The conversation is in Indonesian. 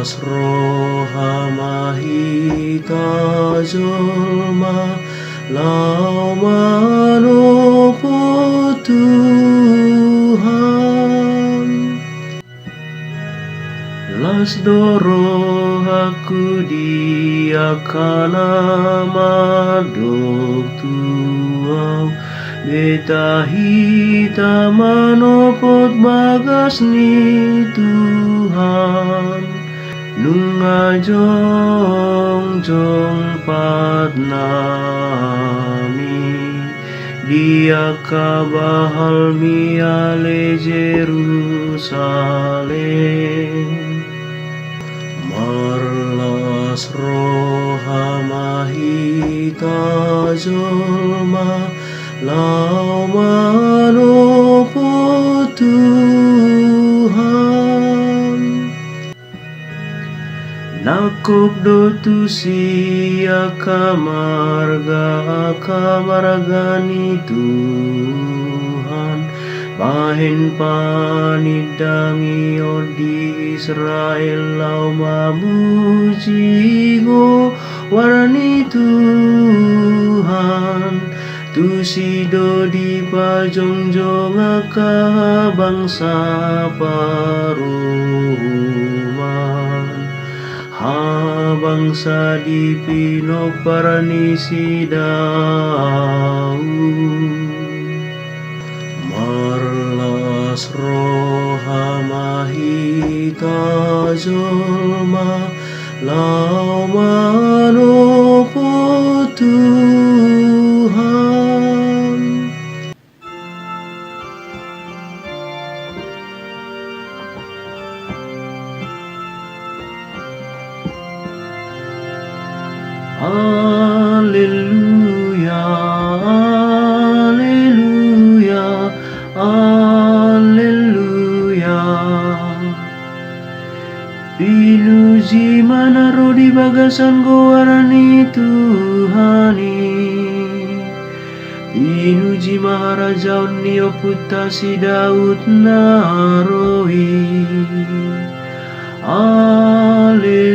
Marlas roha mahita jolma lau manopo Tuhan. Las doro aku dia kana madok tuau beta hita manopot bagas ni Tuhan. Nunga jong pat nami dia kabahal miale Jerusalem. Marlas roha mahita jolma lau manopo Tuhan. Nakop do tu siya kamargani Tuhan. Bahin panidangi di Israel lau mamuji go warni Tuhan. Tu sido di pajongjong aka bangsa paruman. Ha bangsa di pinok parani sidau. Marlas roha mahita jolma lau manopo Tuhan. Alleluia, alleluia, alleluia. Pinuji manaro di bagasan goarani Tuhani. Pinuji maharaja nio puta si Daud naroi. Alleluia.